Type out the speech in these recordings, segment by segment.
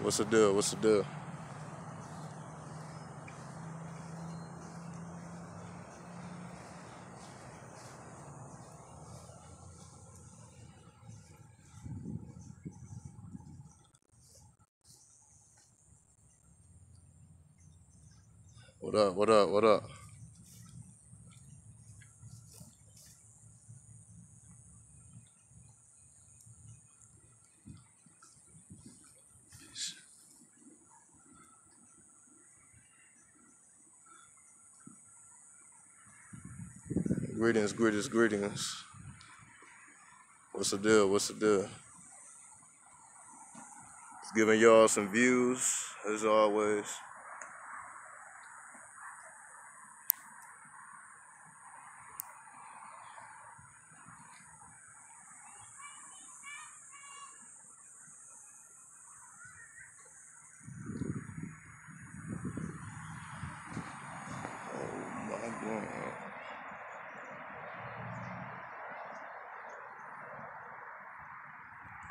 What's the deal? What's the deal? What up? What up? What up? Greetings, greetings, greetings. What's the deal? What's the deal? Just giving y'all some views, as always. Oh my God.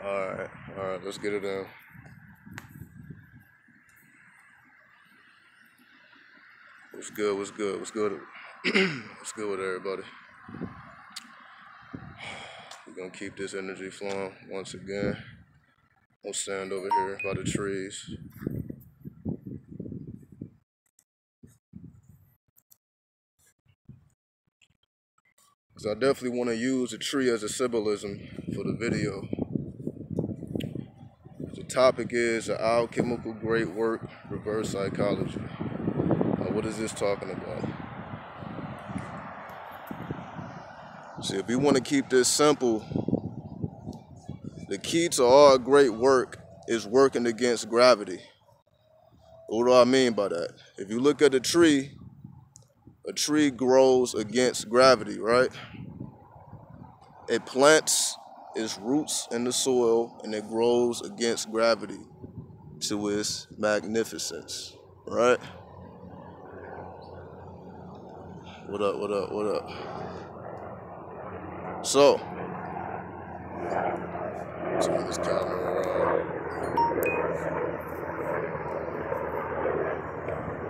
All right, let's get it in. What's good? What's good? What's good? What's good with everybody? We're gonna keep this energy flowing once again. We'll stand over here by the trees. Because I definitely want to use the tree as a symbolism for the video. The topic is the alchemical great work, reverse psychology. Now, what is this talking about? See, if we want to keep this simple, the key to all great work is working against gravity. What do I mean by that? If you look at a tree grows against gravity, right? It plants its roots in the soil and it grows against gravity to its magnificence, right? What up, what up, what up? So, turn this camera around.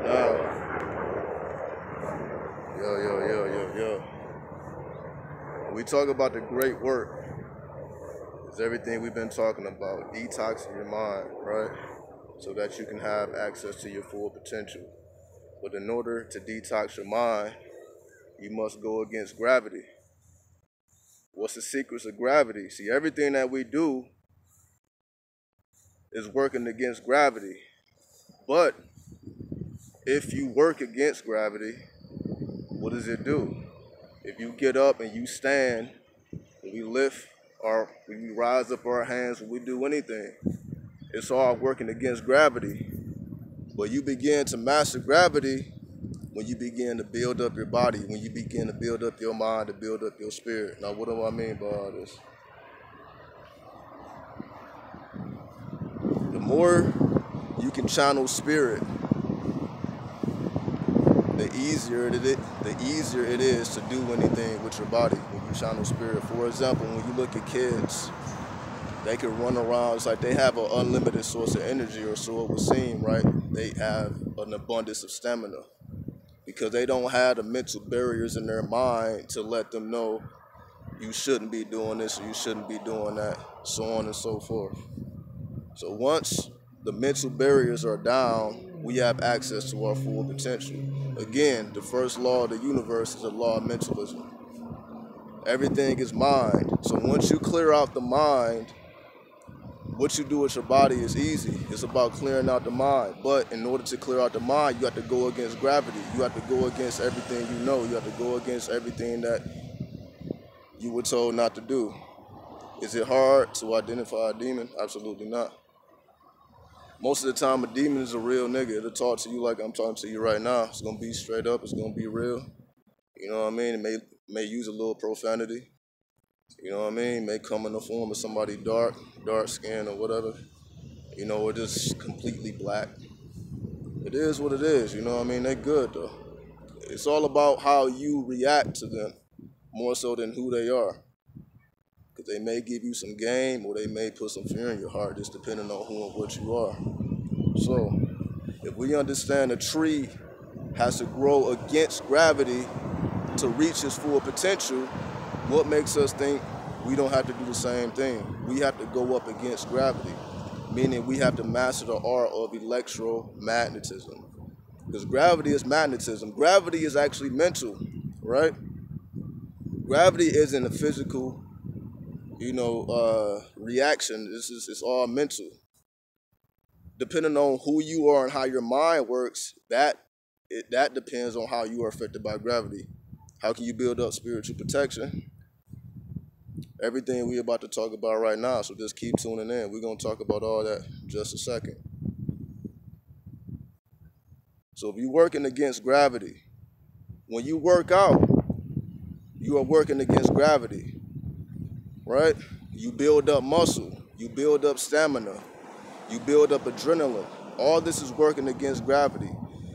Now, yo. When we talk about the great work, it's everything we've been talking about. Detoxing your mind, right? So that you can have access to your full potential. But in order to detox your mind, you must go against gravity. What's the secrets of gravity? See, everything that we do is working against gravity. But if you work against gravity, what does it do? If you get up and you stand, when we lift when we rise up our hands, when we do anything, it's all working against gravity. But you begin to master gravity when you begin to build up your body, when you begin to build up your mind, to build up your spirit. Now, what do I mean by all this? The more you can channel spirit, the easier it is to do anything with your body when you channel spirit. For example, when you look at kids, they can run around. It's like they have an unlimited source of energy, or so it would seem, right? They have an abundance of stamina because they don't have the mental barriers in their mind to let them know you shouldn't be doing this or you shouldn't be doing that, so on and so forth. So once the mental barriers are down, we have access to our full potential. Again, the first law of the universe is the law of mentalism. Everything is mind. So once you clear out the mind, what you do with your body is easy. It's about clearing out the mind. But in order to clear out the mind, you have to go against gravity. You have to go against everything you know. You have to go against everything that you were told not to do. Is it hard to identify a demon? Absolutely not. Most of the time, a demon is a real nigga. It'll talk to you like I'm talking to you right now. It's gonna be straight up. It's gonna be real. You know what I mean? It may use a little profanity. You know what I mean? It may come in the form of somebody dark skin or whatever. You know, or just completely black. It is what it is. You know what I mean? They're good though. It's all about how you react to them, more so than who they are. Because they may give you some game or they may put some fear in your heart, just depending on who and what you are. So if we understand a tree has to grow against gravity to reach its full potential, what makes us think we don't have to do the same thing? We have to go up against gravity, meaning we have to master the art of electromagnetism. Because gravity is magnetism. Gravity is actually mental, right? Gravity isn't a physical, reaction. It's all mental. Depending on who you are and how your mind works, that depends on how you are affected by gravity. How can you build up spiritual protection? Everything we're about to talk about right now, so just keep tuning in. We're going to talk about all that in just a second. So if you're working against gravity, when you work out, you are working against gravity, right? You build up muscle, you build up stamina, you build up adrenaline. All this is working against gravity.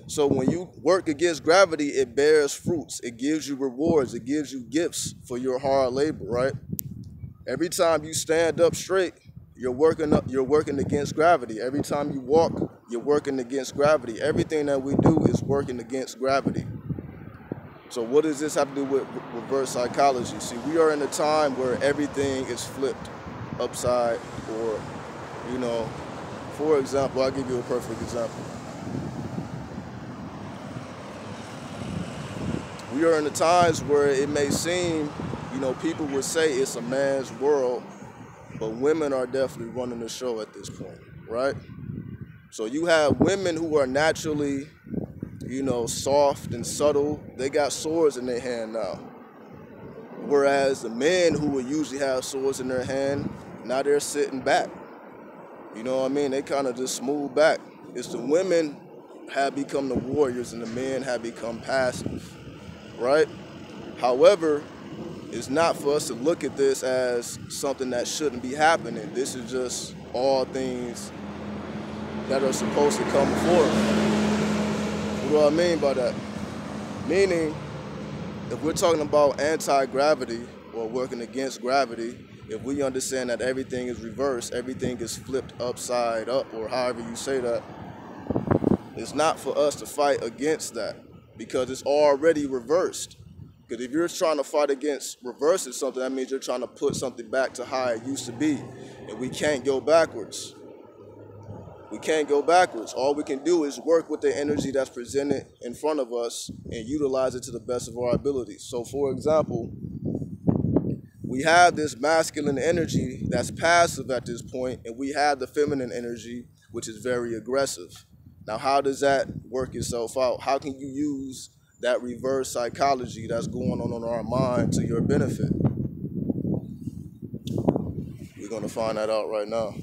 So when you work against gravity, it bears fruits. It gives you rewards. It gives you gifts for your hard labor, right? Every time you stand up straight, you're working against gravity. Every time you walk, you're working against gravity. Everything that we do is working against gravity. So what does this have to do with reverse psychology? See, we are in a time where everything is flipped upside, or, for example, I'll give you a perfect example. We are in the times where it may seem, people would say it's a man's world, but women are definitely running the show at this point, right? So you have women who are naturally, soft and subtle. They got swords in their hand now. Whereas the men who would usually have swords in their hand, now they're sitting back. You know what I mean? They kind of just smooth back. It's the women have become the warriors and the men have become passive, right? However, it's not for us to look at this as something that shouldn't be happening. This is just all things that are supposed to come forth. What do I mean by that? Meaning, if we're talking about anti-gravity or working against gravity, if we understand that everything is reversed, everything is flipped upside up, or however you say that, it's not for us to fight against that because it's already reversed. Because if you're trying to fight against reversing something, that means you're trying to put something back to how it used to be. And we can't go backwards. We can't go backwards. All we can do is work with the energy that's presented in front of us and utilize it to the best of our abilities. So, for example, we have this masculine energy that's passive at this point, and we have the feminine energy, which is very aggressive. Now, how does that work itself out? How can you use that reverse psychology that's going on in our mind to your benefit? We're going to find that out right now.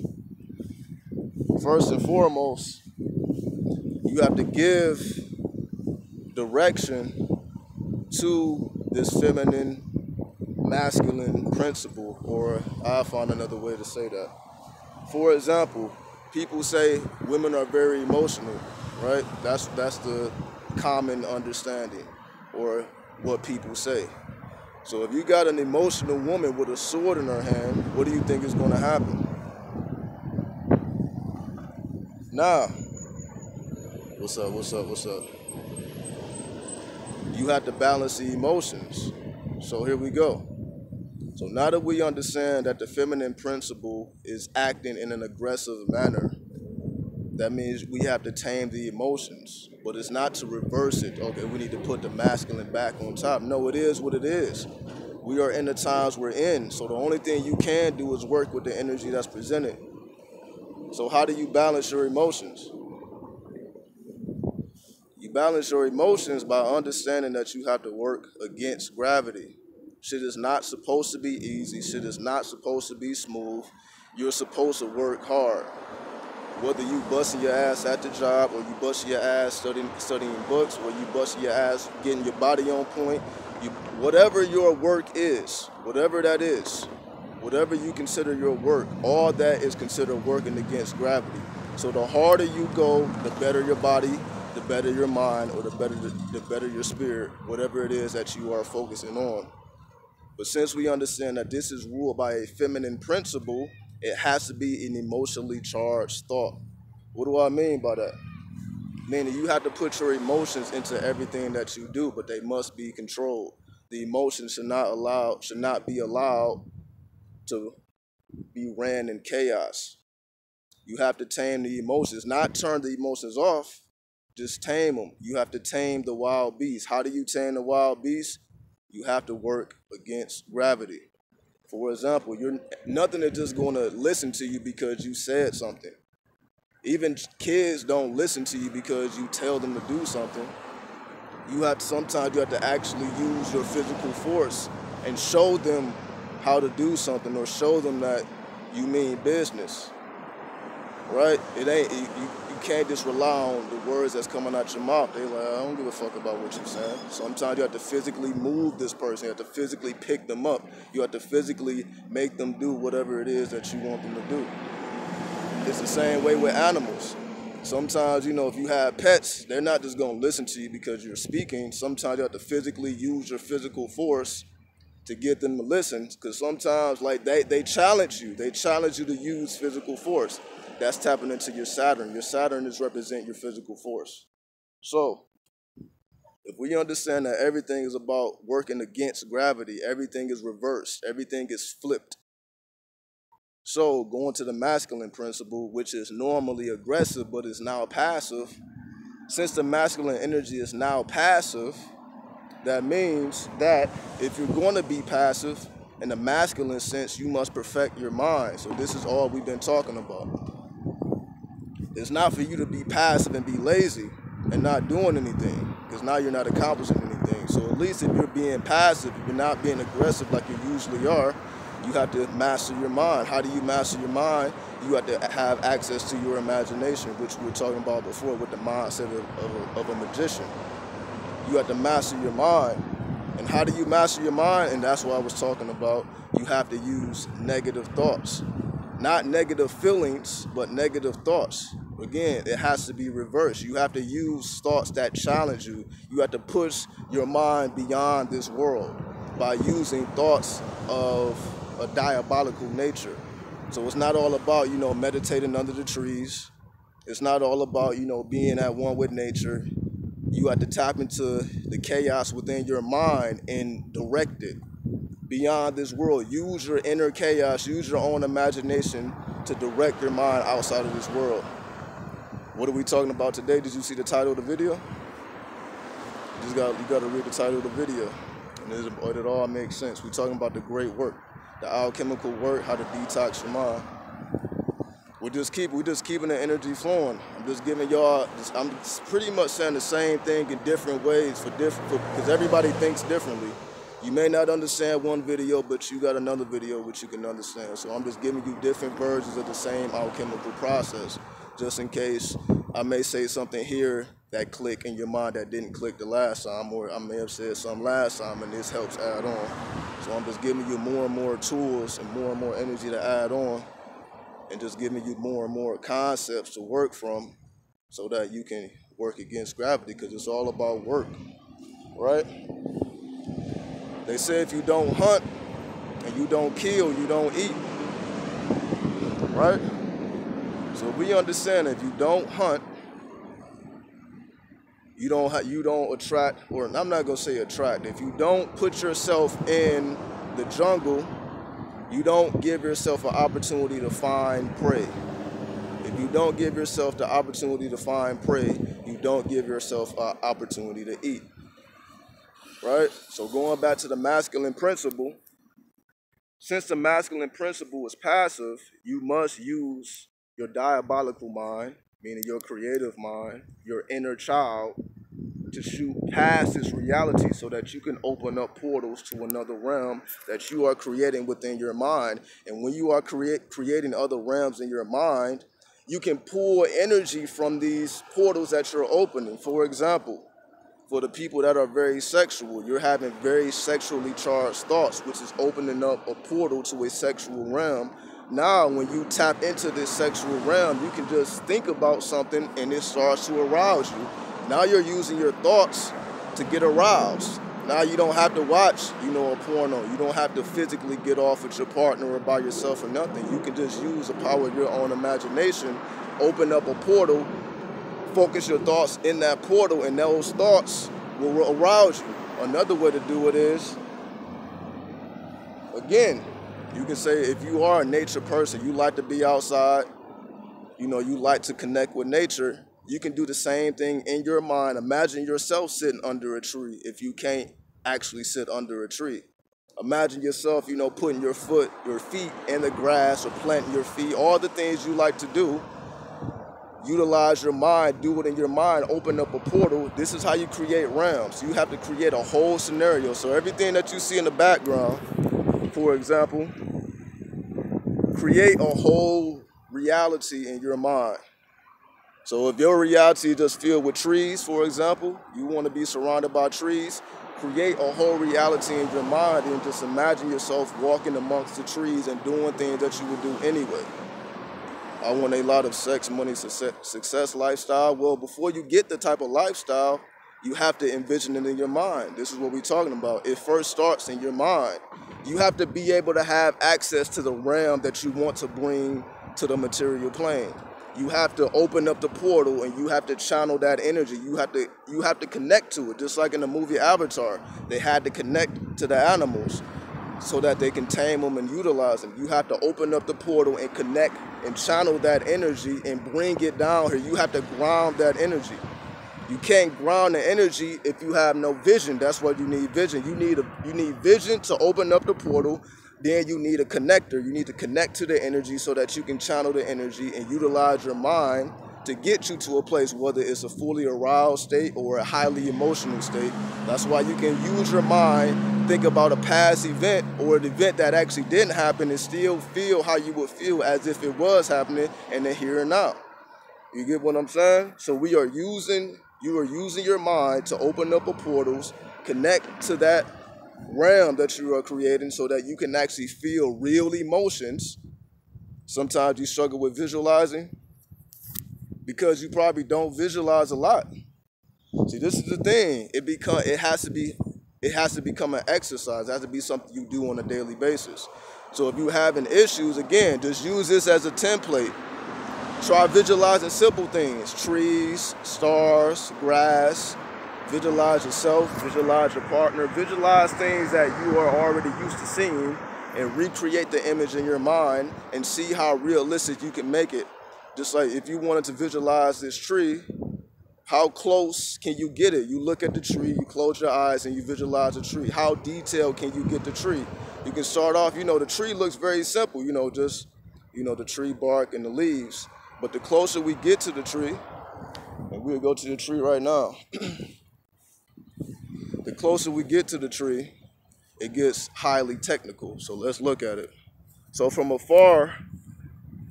First and foremost, you have to give direction to this feminine, masculine principle, or I'll find another way to say that. For example, people say women are very emotional, right? That's the common understanding, or what people say. So if you got an emotional woman with a sword in her hand, what do you think is going to happen? Nah. What's up? You have to balance the emotions. So here we go. So now that we understand that the feminine principle is acting in an aggressive manner, that means we have to tame the emotions. But it's not to reverse it. Okay, we need to put the masculine back on top. No, it is what it is. We are in the times we're in. So the only thing you can do is work with the energy that's presented. So how do you balance your emotions? You balance your emotions by understanding that you have to work against gravity. Shit is not supposed to be easy. Shit is not supposed to be smooth. You're supposed to work hard. Whether you busting your ass at the job, or you busting your ass studying books, or you busting your ass getting your body on point, whatever your work is, whatever that is, whatever you consider your work, all that is considered working against gravity. So the harder you go, the better your body, the better your mind, or the better your spirit, whatever it is that you are focusing on. But since we understand that this is ruled by a feminine principle, it has to be an emotionally charged thought. What do I mean by that? Meaning you have to put your emotions into everything that you do, but they must be controlled. The emotions should not be allowed to be ran in chaos. You have to tame the emotions, not turn the emotions off, just tame them. You have to tame the wild beast. How do you tame the wild beast? You have to work against gravity. For example, you're nothing is just going to listen to you because you said something. Even kids don't listen to you because you tell them to do something. Sometimes you have to actually use your physical force and show them how to do something, or show them that you mean business. Right? It ain't you can't just rely on the words that's coming out your mouth. They like, I don't give a fuck about what you're saying. Sometimes you have to physically move this person. You have to physically pick them up. You have to physically make them do whatever it is that you want them to do. It's the same way with animals. Sometimes, if you have pets, they're not just going to listen to you because you're speaking. Sometimes you have to physically use your physical force to get them to listen, because sometimes they challenge you. They challenge you to use physical force. That's tapping into your Saturn. Your Saturn is represent your physical force. So, if we understand that everything is about working against gravity, everything is reversed, everything is flipped. So, going to the masculine principle, which is normally aggressive but is now passive, since the masculine energy is now passive, that means that if you're going to be passive, in the masculine sense, you must perfect your mind. So this is all we've been talking about. It's not for you to be passive and be lazy and not doing anything, because now you're not accomplishing anything. So at least if you're being passive, if you're not being aggressive like you usually are, you have to master your mind. How do you master your mind? You have to have access to your imagination, which we were talking about before with the mindset of a magician. You have to master your mind. And how do you master your mind? And that's what I was talking about. You have to use negative thoughts. Not negative feelings, but negative thoughts. Again, it has to be reversed. You have to use thoughts that challenge you. You have to push your mind beyond this world by using thoughts of a diabolical nature. So it's not all about, meditating under the trees. It's not all about, being at one with nature. You have to tap into the chaos within your mind and direct it beyond this world. Use your inner chaos, use your own imagination to direct your mind outside of this world. What are we talking about today? Did you see the title of the video? You got to read the title of the video, and it all makes sense. We're talking about the great work, the alchemical work, how to detox your mind. We're just keeping the energy flowing. I'm just giving y'all. I'm pretty much saying the same thing in different ways because everybody thinks differently. You may not understand one video, but you got another video which you can understand. So I'm just giving you different versions of the same alchemical process, just in case I may say something here that click in your mind that didn't click the last time, or I may have said something last time and this helps add on. So I'm just giving you more and more tools and more energy to add on, and just giving you more and more concepts to work from so that you can work against gravity, because it's all about work, right? They say if you don't hunt and you don't kill, you don't eat, right? So we understand if you don't hunt, you don't attract, or I'm not gonna say attract. If you don't put yourself in the jungle, you don't give yourself an opportunity to find prey. If you don't give yourself the opportunity to find prey, you don't give yourself an opportunity to eat. Right? So going back to the masculine principle, since the masculine principle is passive, you must use your diabolical mind, meaning your creative mind, your inner child, to shoot past this reality so that you can open up portals to another realm that you are creating within your mind. And when you are creating other realms in your mind, you can pull energy from these portals that you're opening. For example, for the people that are very sexual, you're having very sexually charged thoughts, which is opening up a portal to a sexual realm. Now, when you tap into this sexual realm, you can just think about something and it starts to arouse you. Now you're using your thoughts to get aroused. Now you don't have to watch, a porno. You don't have to physically get off with your partner or by yourself or nothing. You can just use the power of your own imagination, open up a portal, focus your thoughts in that portal, and those thoughts will arouse you. Another way to do it is, again, you can say if you are a nature person, you like to be outside, you like to connect with nature, you can do the same thing in your mind. Imagine yourself sitting under a tree if you can't actually sit under a tree. Imagine yourself, putting your feet in the grass or planting your feet, all the things you like to do. Utilize your mind, do it in your mind, open up a portal. This is how you create realms. You have to create a whole scenario. So everything that you see in the background, for example, create a whole reality in your mind. So if your reality is just filled with trees, for example, you want to be surrounded by trees, create a whole reality in your mind and just imagine yourself walking amongst the trees and doing things that you would do anyway. I want a lot of sex, money, success lifestyle. Well, before you get the type of lifestyle, you have to envision it in your mind. This is what we're talking about. It first starts in your mind. You have to be able to have access to the realm that you want to bring to the material plane. You have to open up the portal and you have to channel that energy. You have to connect to it. Just like in the movie Avatar, they had to connect to the animals so that they can tame them and utilize them. You have to open up the portal and connect and channel that energy and bring it down here. You have to ground that energy. You can't ground the energy if you have no vision. That's why you need vision. You need vision to open up the portal. Then you need a connector. You need to connect to the energy so that you can channel the energy and utilize your mind to get you to a place, whether it's a fully aroused state or a highly emotional state. That's why you can use your mind, think about a past event or an event that actually didn't happen and still feel how you would feel as if it was happening in the here and now. You get what I'm saying? So you are using your mind to open up a portals, connect to that realm that you are creating so that you can actually feel real emotions. Sometimes you struggle with visualizing because you probably don't visualize a lot. See, this is the thing. It has to become an exercise. It has to be something you do on a daily basis. So if you're having issues, again, just use this as a template. Try visualizing simple things: trees, stars, grass. Visualize yourself, visualize your partner, visualize things that you are already used to seeing and recreate the image in your mind and see how realistic you can make it. Just like if you wanted to visualize this tree, how close can you get it? You look at the tree, you close your eyes and you visualize the tree. How detailed can you get the tree? You can start off, the tree looks very simple, just, the tree bark and the leaves. But the closer we get to the tree, and we'll go to the tree right now. The closer we get to the tree, it gets highly technical. So let's look at it. So from afar,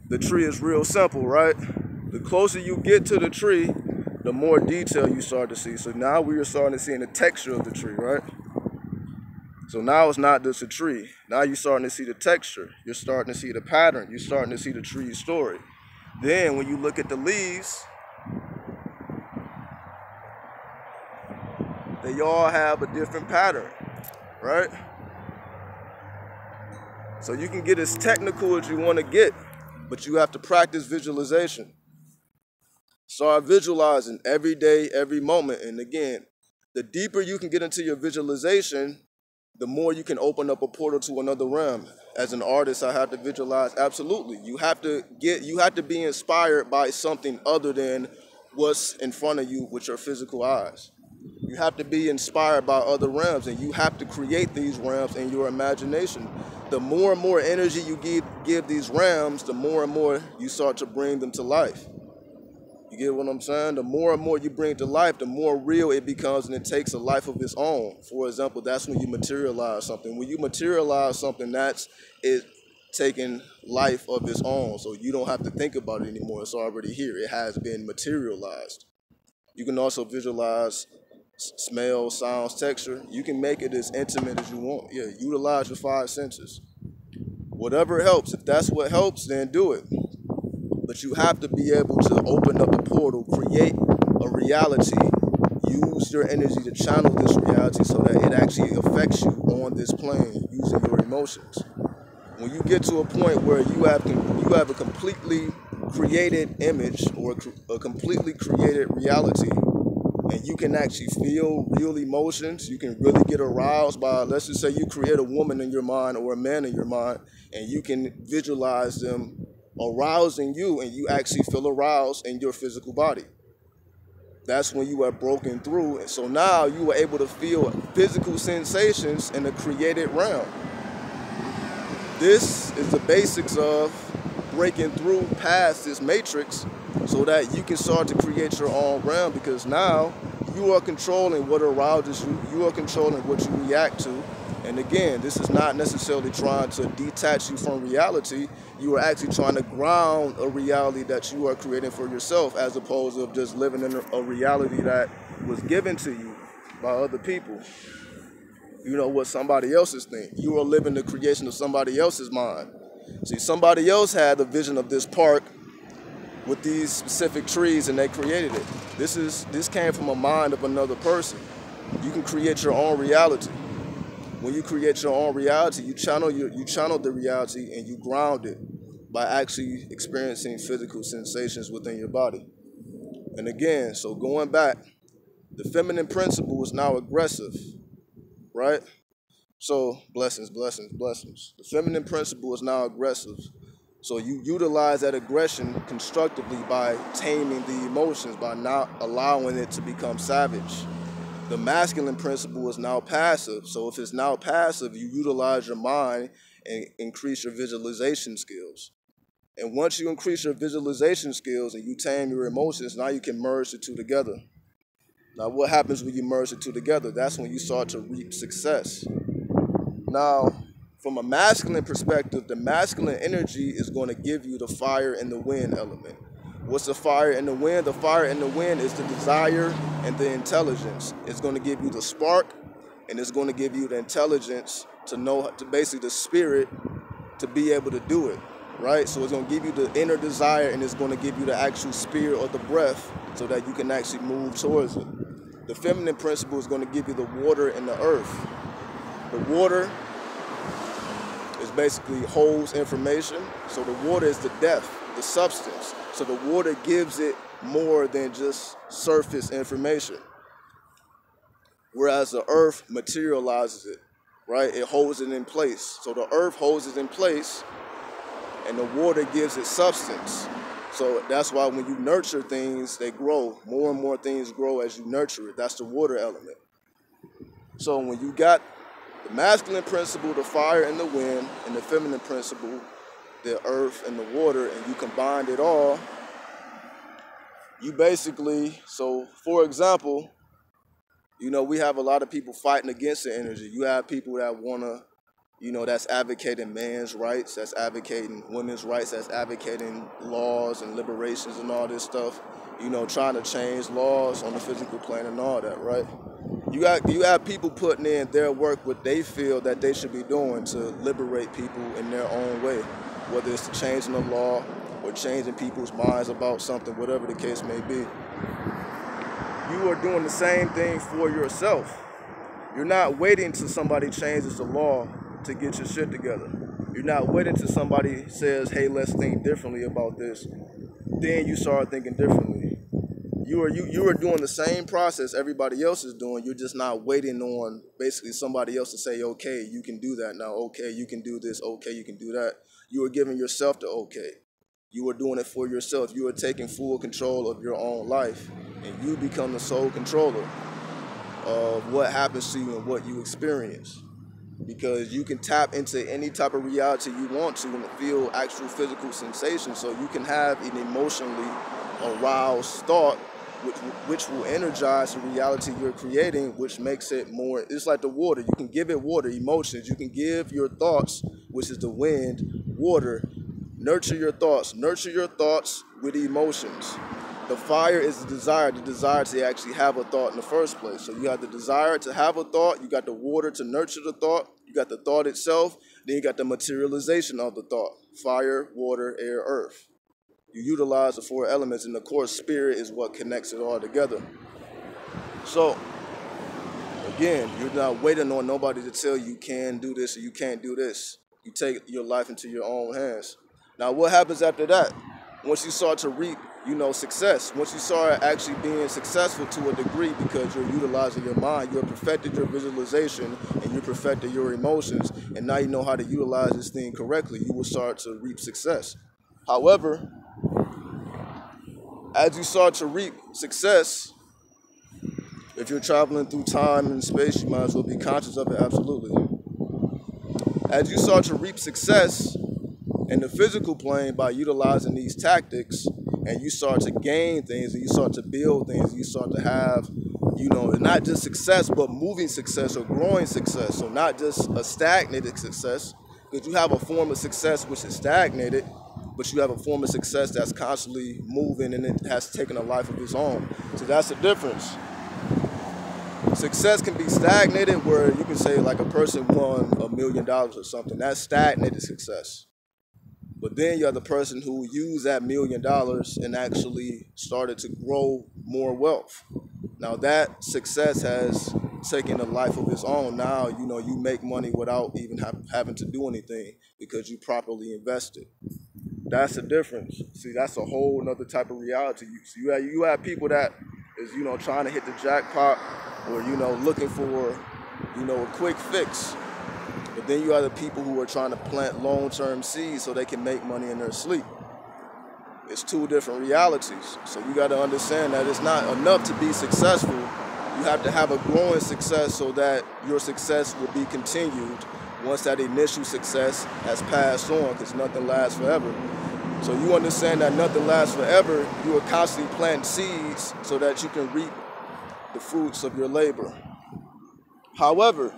the tree is real simple, right? The closer you get to the tree, the more detail you start to see. So now we are starting to see the texture of the tree, right? So now it's not just a tree. Now you're starting to see the texture. You're starting to see the pattern. You're starting to see the tree's story. Then when you look at the leaves, they all have a different pattern, right? So you can get as technical as you want to get, but you have to practice visualization. Start visualizing every day, every moment. And again, the deeper you can get into your visualization, the more you can open up a portal to another realm. As an artist, I have to visualize. Absolutely. You have to be inspired by something other than what's in front of you with your physical eyes. You have to be inspired by other realms, and you have to create these realms in your imagination. The more and more energy you give these realms, the more and more you start to bring them to life. You get what I'm saying? The more and more you bring to life, the more real it becomes, and it takes a life of its own. For example, that's when you materialize something. When you materialize something, that's it taking life of its own. So you don't have to think about it anymore. It's already here. It has been materialized. You can also visualize smell, sounds, texture. You can make it as intimate as you want. Yeah, utilize your 5 senses. Whatever helps. If that's what helps, then do it. But you have to be able to open up the portal, create a reality use your energy to channel this reality so that it actually affects you on this plane using your emotions. When you get to a point where you have a completely created image or a completely created reality, and you can actually feel real emotions, you can really get aroused by, let's just say you create a woman in your mind or a man in your mind, and you can visualize them arousing you, and you actually feel aroused in your physical body. That's when you are broken through. And so now you are able to feel physical sensations in the created realm. This is the basics of breaking through past this matrix so that you can start to create your own realm, because now you are controlling what arouses you, you are controlling what you react to. And again, this is not necessarily trying to detach you from reality. You are actually trying to ground a reality that you are creating for yourself, as opposed to just living in a reality that was given to you by other people. You know, what somebody else's thing. You are living the creation of somebody else's mind. See, somebody else had the vision of this park with these specific trees, and they created it. This came from a mind of another person. You can create your own reality. When you create your own reality, you channel the reality, and you ground it by actually experiencing physical sensations within your body. And again, so going back, the feminine principle is now aggressive, right? So blessings, blessings, blessings. The feminine principle is now aggressive. So you utilize that aggression constructively by taming the emotions, by not allowing it to become savage. The masculine principle is now passive. So if it's now passive, you utilize your mind and increase your visualization skills. And once you increase your visualization skills and you tame your emotions, now you can merge the two together. Now, what happens when you merge the two together? That's when you start to reap success. Now, from a masculine perspective, the masculine energy is going to give you the fire and the wind element. What's the fire and the wind? The fire and the wind is the desire and the intelligence. It's going to give you the spark, and it's going to give you the intelligence to know, to basically the spirit to be able to do it, right? So it's going to give you the inner desire, and it's going to give you the actual spirit or the breath so that you can actually move towards it. The feminine principle is going to give you the water and the earth. The water is basically holds information. So the water is the depth, the substance. So the water gives it more than just surface information. Whereas the earth materializes it, right? It holds it in place. So the earth holds it in place, and the water gives it substance. So that's why when you nurture things, they grow. More and more things grow as you nurture it. That's the water element. So when you got the masculine principle, the fire and the wind, and the feminine principle, the earth and the water, and you combined it all, you basically, so for example, you know, we have a lot of people fighting against the energy. You have people that want to, you know, that's advocating man's rights, that's advocating women's rights, that's advocating laws and liberations and all this stuff, you know, trying to change laws on the physical plane and all that, right? You have people putting in their work, what they feel that they should be doing to liberate people in their own way, whether it's changing the law or changing people's minds about something, whatever the case may be. You are doing the same thing for yourself. You're not waiting till somebody changes the law to get your shit together. You're not waiting till somebody says, hey, let's think differently about this. Then you start thinking differently. You are doing the same process everybody else is doing. You're just not waiting on basically somebody else to say, okay, you can do that now. Okay, you can do this. Okay, you can do that. You are giving yourself the okay. You are doing it for yourself. You are taking full control of your own life, and you become the sole controller of what happens to you and what you experience. Because you can tap into any type of reality you want to and feel actual physical sensations. So you can have an emotionally aroused thought, which will energize the reality you're creating, which makes it more, it's like the water. You can give it water, emotions. You can give your thoughts, which is the wind, water. Nurture your thoughts. Nurture your thoughts with emotions. The fire is the desire to actually have a thought in the first place. So you have the desire to have a thought, you got the water to nurture the thought, you got the thought itself, then you got the materialization of the thought. Fire, water, air, earth. You utilize the four elements, and of course spirit is what connects it all together. So again, you're not waiting on nobody to tell you can do this or you can't do this. You take your life into your own hands. Now, what happens after that? Once you start to reap, success. Once you start actually being successful to a degree because you're utilizing your mind, you've perfected your visualization and you perfected your emotions, and now you know how to utilize this thing correctly, you will start to reap success. However, as you start to reap success, if you're traveling through time and space, you might as well be conscious of it, absolutely. As you start to reap success in the physical plane by utilizing these tactics, and you start to gain things, and you start to build things, and you start to have, not just success, but moving success or growing success. So not just a stagnated success, because you have a form of success which is stagnated, but you have a form of success that's constantly moving and it has taken a life of its own. So that's the difference. Success can be stagnated, where you can say like a person won $1 million or something. That's stagnated success. But then you have the person who used that $1 million and actually started to grow more wealth. Now that success has taken a life of its own. Now, you make money without even having to do anything because you properly invested. That's the difference. See, that's a whole nother type of reality. So you have people that is, trying to hit the jackpot or, looking for, a quick fix. But then you have the people who are trying to plant long-term seeds so they can make money in their sleep. It's two different realities. So you got to understand that it's not enough to be successful. You have to have a growing success so that your success will be continued once that initial success has passed on, because nothing lasts forever. So you understand that nothing lasts forever. You are constantly planting seeds so that you can reap the fruits of your labor. However,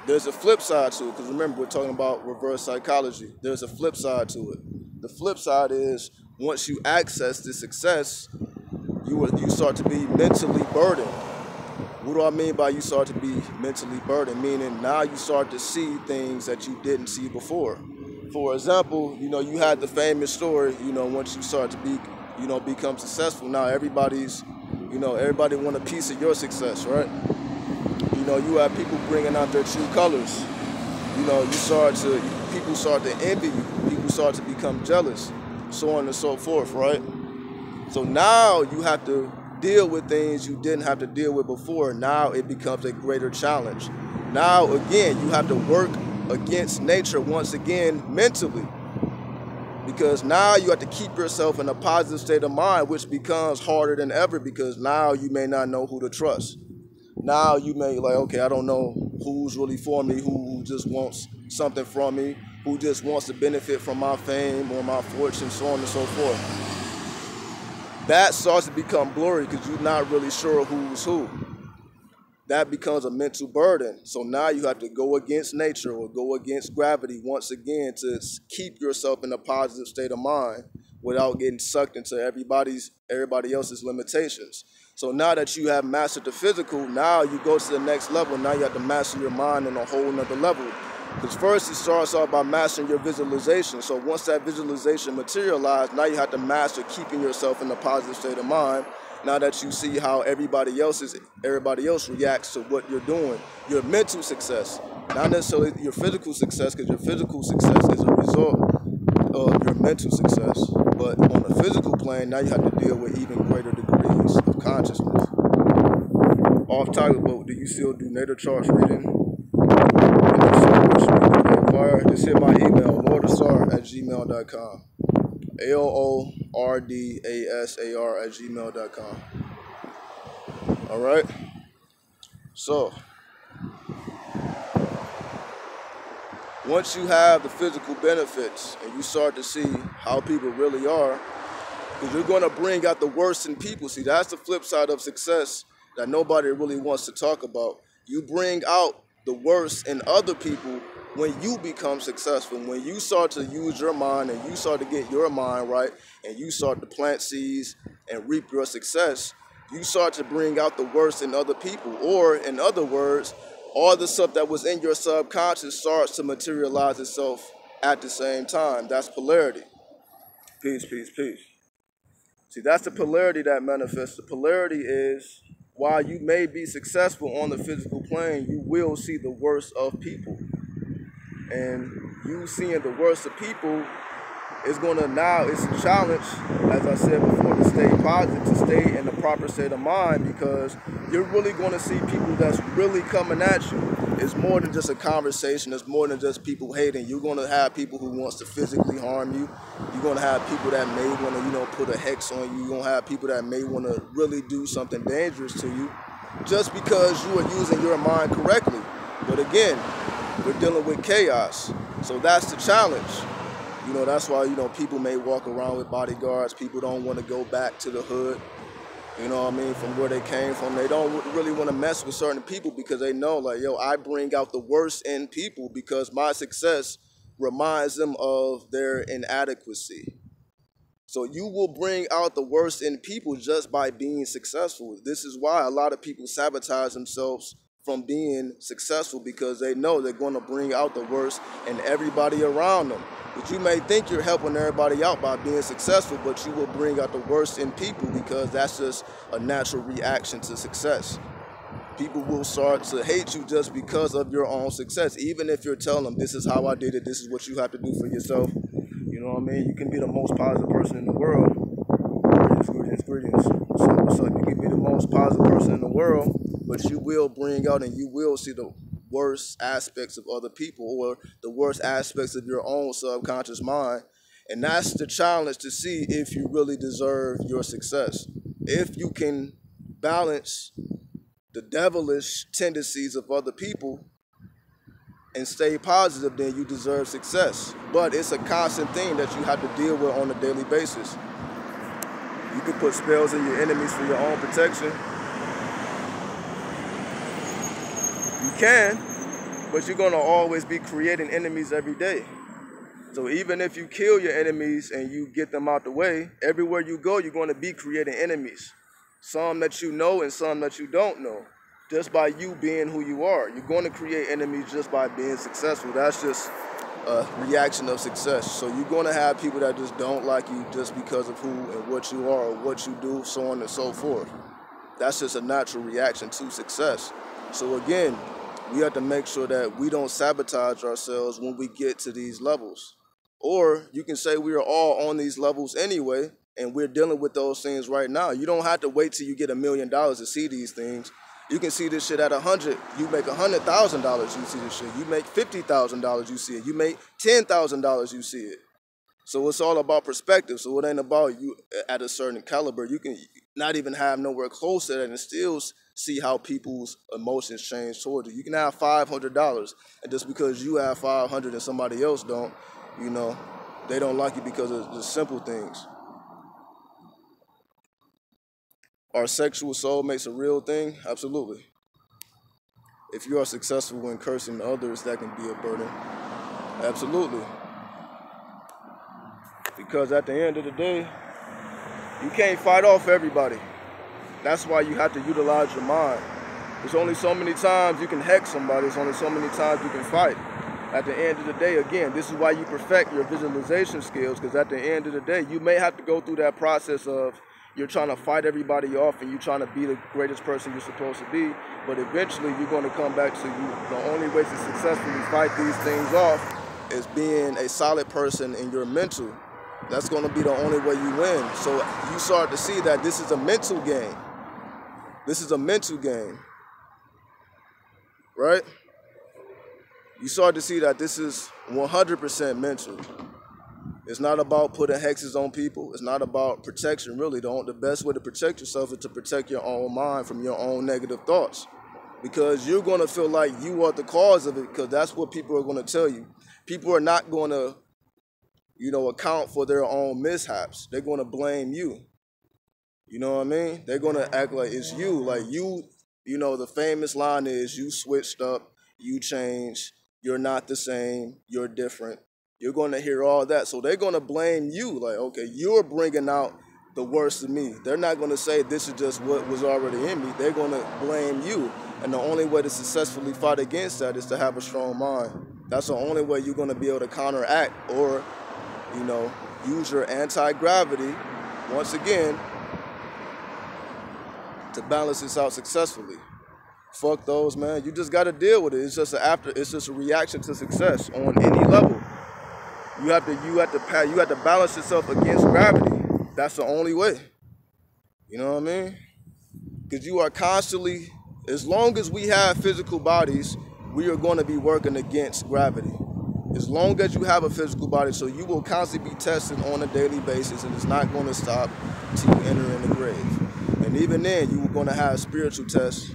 there's a flip side to it, because remember, we're talking about reverse psychology. There's a flip side to it. The flip side is once you access this success, you start to be mentally burdened. What do I mean by you start to be mentally burdened? Meaning now you start to see things that you didn't see before. For example, you had the famous story, once you start to be, become successful, now everybody want a piece of your success, right? You have people bringing out their true colors. People start to envy you. People start to become jealous, so on and so forth, right? So now you have to deal with things you didn't have to deal with before. Now it becomes a greater challenge. Now, again, you have to work against nature once again mentally, because now you have to keep yourself in a positive state of mind, which becomes harder than ever because now you may not know who to trust. Now you may okay, I don't know who's really for me, who just wants something from me, who just wants to benefit from my fame or my fortune, so on and so forth. That starts to become blurry because you're not really sure who's who. That becomes a mental burden. So now you have to go against nature or go against gravity once again to keep yourself in a positive state of mind without getting sucked into everybody else's limitations. So now that you have mastered the physical, now you go to the next level. Now you have to master your mind on a whole nother level. Because first it starts off by mastering your visualization. So once that visualization materializes, now you have to master keeping yourself in a positive state of mind. Now that you see how everybody else reacts to what you're doing, your mental success, not necessarily your physical success, because your physical success is a result of your mental success. But on the physical plane, now you have to deal with even greater degrees of consciousness. Off topic, but do you still do natal charts reading? And if so, what should we inquire? Just hit my email, lordasar@gmail.com. LORDASAR@gmail.com. All right. So once you have the physical benefits and you start to see how people really are, because you're going to bring out the worst in people. See, that's the flip side of success that nobody really wants to talk about. You bring out the worst in other people when you become successful. When you start to use your mind and you start to get your mind right and you start to plant seeds and reap your success, you start to bring out the worst in other people. Or in other words, all the stuff that was in your subconscious starts to materialize itself at the same time. That's polarity. Peace, peace, peace. See, that's the polarity that manifests. The polarity is while you may be successful on the physical plane, you will see the worst of people. And you seeing the worst of people is gonna, now it's a challenge, as I said before, to stay positive, to stay in the proper state of mind, because you're really gonna see people that's really coming at you. It's more than just a conversation, it's more than just people hating. You're gonna have people who wants to physically harm you. You're gonna have people that may wanna, put a hex on you. You're gonna have people that may wanna really do something dangerous to you just because you are using your mind correctly. But again, we're dealing with chaos. So that's the challenge. That's why, people may walk around with bodyguards. People don't want to go back to the hood, from where they came from. They don't really want to mess with certain people because they know, like, yo, I bring out the worst in people because my success reminds them of their inadequacy. So you will bring out the worst in people just by being successful. This is why a lot of people sabotage themselves from being successful, because they know they're going to bring out the worst in everybody around them. But you may think you're helping everybody out by being successful, but you will bring out the worst in people because that's just a natural reaction to success. People will start to hate you just because of your own success, even if you're telling them, this is how I did it, this is what you have to do for yourself. You know what I mean? You can be the most positive person in the world. Greetings. So you can be the most positive person in the world, but you will bring out and you will see the worst aspects of other people, or the worst aspects of your own subconscious mind. And that's the challenge, to see if you really deserve your success. If you can balance the devilish tendencies of other people and stay positive, then you deserve success. But it's a constant thing that you have to deal with on a daily basis. You can put spells on your enemies for your own protection. You can, but you're gonna always be creating enemies every day. So even if you kill your enemies and you get them out the way, everywhere you go, you're gonna be creating enemies. Some that you know and some that you don't know. Just by you being who you are, you're gonna create enemies just by being successful. That's just a reaction of success. So you're gonna have people that just don't like you just because of who and what you are or what you do, so on and so forth. That's just a natural reaction to success. So again, we have to make sure that we don't sabotage ourselves when we get to these levels. Or you can say we are all on these levels anyway, and we're dealing with those things right now. You don't have to wait till you get $1 million to see these things. You can see this shit at 100. You make $100,000, you see this shit. You make $50,000, you see it. You make $10,000, you see it. So it's all about perspective. So it ain't about you at a certain caliber. You can not even have nowhere close to that and still see how people's emotions change towards you. You can have $500, and just because you have 500 and somebody else don't, they don't like you because of the simple things. Are sexual soulmates a real thing? Absolutely. If you are successful in cursing others, that can be a burden. Absolutely. Because at the end of the day, you can't fight off everybody. That's why you have to utilize your mind. There's only so many times you can hex somebody. There's only so many times you can fight. At the end of the day, again, this is why you perfect your visualization skills, because at the end of the day, you may have to go through that process of you're trying to fight everybody off and you're trying to be the greatest person you're supposed to be, but eventually you're going to come back to you. The only way to successfully fight these things off is being a solid person in your mental. That's going to be the only way you win. So you start to see that this is a mental game. This is a mental game, right? You start to see that this is 100% mental. It's not about putting hexes on people. It's not about protection, really. The best way to protect yourself is to protect your own mind from your own negative thoughts. Because you're going to feel like you are the cause of it, because that's what people are going to tell you. People are not going to, account for their own mishaps. They're going to blame you. You know what I mean? They're going to act like it's you. Like you, the famous line is, you switched up, you changed, you're not the same, you're different. You're going to hear all that. So they're going to blame you. Like, okay, you're bringing out the worst of me. They're not going to say this is just what was already in me. They're going to blame you. And the only way to successfully fight against that is to have a strong mind. That's the only way you're going to be able to counteract or, use your anti-gravity, once again, to balance this out successfully. Fuck those, man. You just got to deal with it. It's just it's just a reaction to success on any level. You have to balance yourself against gravity. That's the only way. You know what I mean? Because you are constantly, as long as we have physical bodies, we are going to be working against gravity. As long as you have a physical body, so you will constantly be tested on a daily basis, and it's not going to stop until you enter in the grave. And even then, you are going to have spiritual tests,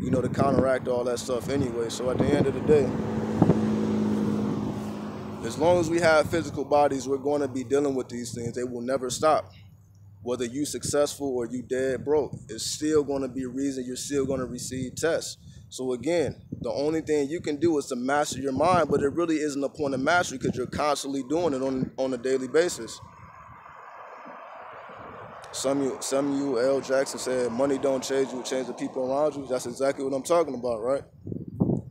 you know, to counteract all that stuff anyway. So at the end of the day, as long as we have physical bodies, we're going to be dealing with these things. They will never stop. Whether you successful or you dead broke, it's still going to be a reason you're still going to receive tests. So again, the only thing you can do is to master your mind, but it really isn't a point of mastery because you're constantly doing it on a daily basis. Samuel L. Jackson said, money don't change you, it changes the people around you. That's exactly what I'm talking about, right?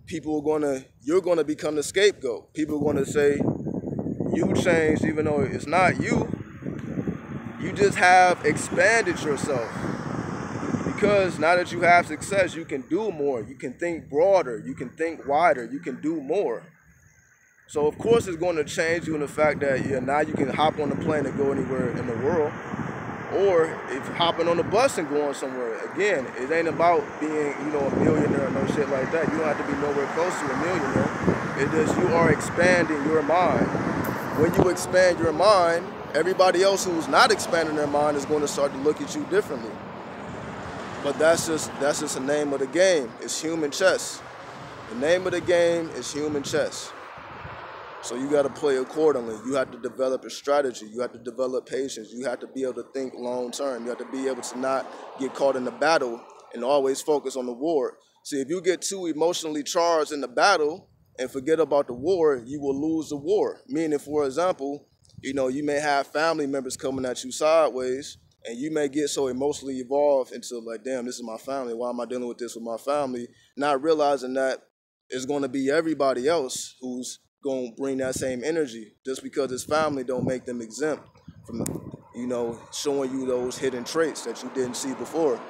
You're going to become the scapegoat. People are going to say, you changed even though it's not you. You just have expanded yourself. Because now that you have success, you can do more. You can think broader. You can think wider. You can do more. So of course it's going to change you in the fact that now you can hop on the plane and go anywhere in the world. Or if you're hopping on the bus and going somewhere, again, it ain't about being, a millionaire or no shit like that. You don't have to be nowhere close to a millionaire. It is you are expanding your mind. When you expand your mind, everybody else who's not expanding their mind is going to start to look at you differently. But that's just the name of the game. It's human chess. The name of the game is human chess. So you got to play accordingly. You have to develop a strategy. You have to develop patience. You have to be able to think long term. You have to be able to not get caught in the battle and always focus on the war. See, if you get too emotionally charged in the battle and forget about the war, you will lose the war. Meaning, for example, you may have family members coming at you sideways, and you may get so emotionally involved into like, damn, this is my family. Why am I dealing with this with my family? Not realizing that it's going to be everybody else who's going to bring that same energy. Just because it's family don't make them exempt from, showing you those hidden traits that you didn't see before.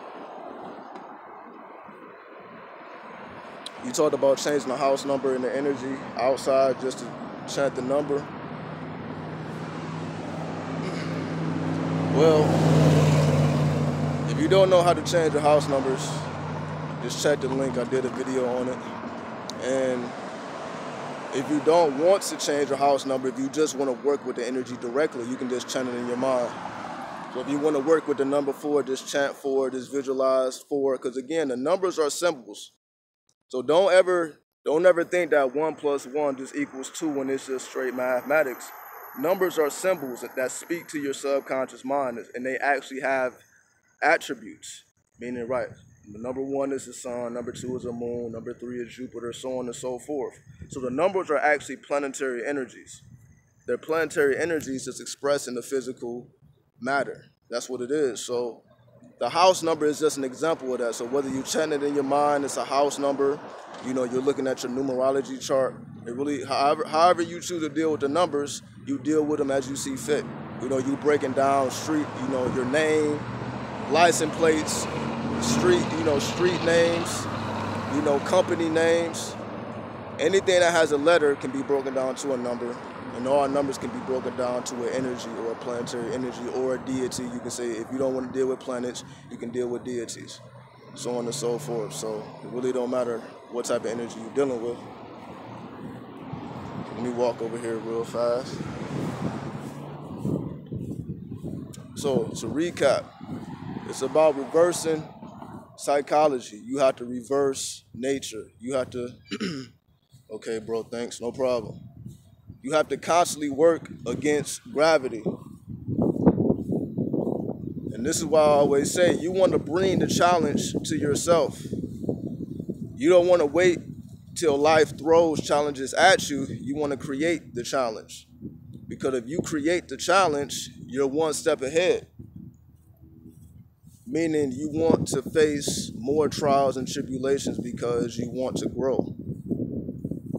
You talked about changing the house number and the energy outside just to chant the number. Well, if you don't know how to change your house numbers, just check the link. I did a video on it. And if you don't want to change your house number, if you just want to work with the energy directly, you can just chant it in your mind. So if you want to work with the number 4, just chant 4, just visualize 4. Because again, the numbers are symbols. So don't ever think that 1 + 1 just equals 2 when it's just straight mathematics. Numbers are symbols that speak to your subconscious mind, and they actually have attributes. Meaning, right, number 1 is the sun, number 2 is the moon, number 3 is Jupiter, so on and so forth. So the numbers are actually planetary energies. They're planetary energies that's expressed in the physical matter. That's what it is. So the house number is just an example of that. So whether you chant it in your mind, it's a house number. You're looking at your numerology chart. It really, however you choose to deal with the numbers, you deal with them as you see fit. You breaking down street, your name, license plates, street names, company names. Anything that has a letter can be broken down to a number, and all numbers can be broken down to an energy or a planetary energy or a deity. You can say if you don't want to deal with planets, you can deal with deities, so on and so forth. So it really don't matter what type of energy you're dealing with. Let me walk over here real fast. So to recap, it's about reversing psychology. You have to reverse nature. You have to, okay, bro, thanks, no problem. You have to constantly work against gravity. And this is why I always say, you want to bring the challenge to yourself. You don't want to wait till life throws challenges at you. You want to create the challenge. Because if you create the challenge, you're one step ahead. Meaning you want to face more trials and tribulations because you want to grow.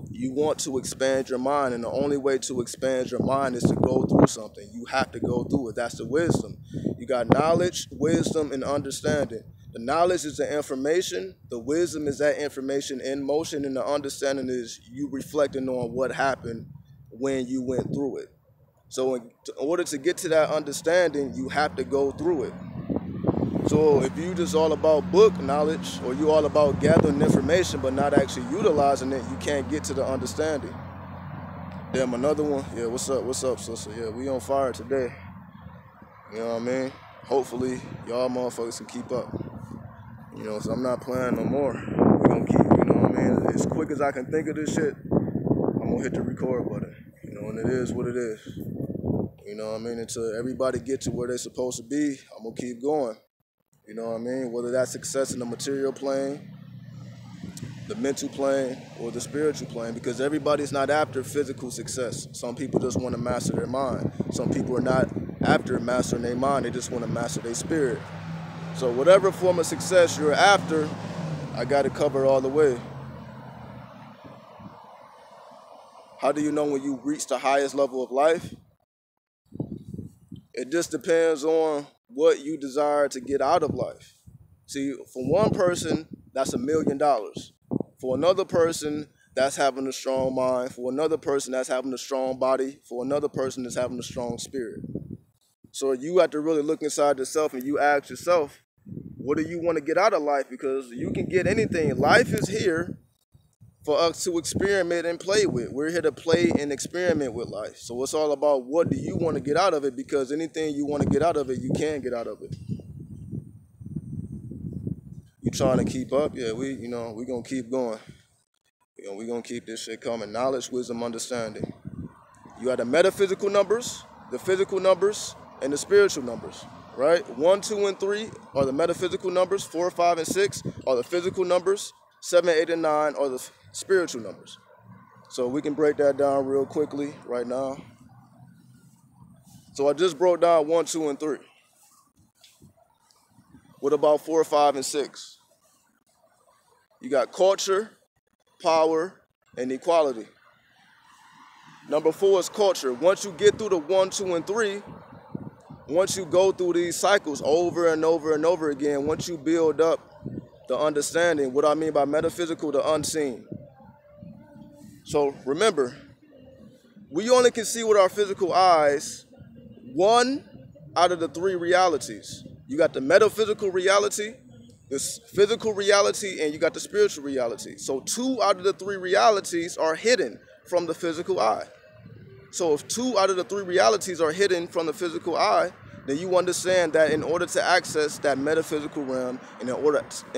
You want to expand your mind, and the only way to expand your mind is to go through something. You have to go through it. That's the wisdom. You got knowledge, wisdom, and understanding. The knowledge is the information, the wisdom is that information in motion, and the understanding is you reflecting on what happened when you went through it. So in order to get to that understanding, you have to go through it. So if you just all about book knowledge, or you all about gathering information but not actually utilizing it, you can't get to the understanding. Damn, another one. Yeah, what's up, sister? Yeah, we on fire today. You know what I mean? Hopefully, y'all motherfuckers can keep up. You know, so I'm not playing no more. We're gonna keep, you know what I mean? As quick as I can think of this shit, I'm gonna hit the record button. You know, and it is what it is. You know what I mean? Until everybody get to where they're supposed to be, I'm gonna keep going. You know what I mean? Whether that's success in the material plane, the mental plane, or the spiritual plane, because everybody's not after physical success. Some people just want to master their mind. Some people are not after mastering their mind, they just want to master their spirit. So whatever form of success you're after, I got it covered all the way. How do you know when you reach the highest level of life? It just depends on what you desire to get out of life. See, for one person, that's $1 million. For another person, that's having a strong mind. For another person, that's having a strong body. For another person, that's having a strong spirit. So you have to really look inside yourself and you ask yourself, what do you want to get out of life? Because you can get anything. Life is here for us to experiment and play with. We're here to play and experiment with life. So it's all about what do you want to get out of it, because anything you want to get out of it, you can get out of it. You trying to keep up? Yeah, we're going to keep going. We're going to keep this shit coming. Knowledge, wisdom, understanding. You have the metaphysical numbers, the physical numbers, and the spiritual numbers, right? 1, 2, and 3 are the metaphysical numbers. 4, 5, and 6 are the physical numbers. 7, 8, and 9 are the spiritual numbers. So we can break that down real quickly right now. So I just broke down 1, 2, and 3. What about 4, 5, and 6? You got culture, power, and equality. Number 4 is culture. Once you get through the 1, 2, and 3, once you go through these cycles over and over and over again, once you build up the understanding, what I mean by metaphysical, the unseen. So remember, we only can see with our physical eyes 1 out of the 3 realities. You got the metaphysical reality, this physical reality, and you got the spiritual reality. So 2 out of the 3 realities are hidden from the physical eye. So if 2 out of the 3 realities are hidden from the physical eye, then you understand that in order to access that metaphysical realm, and in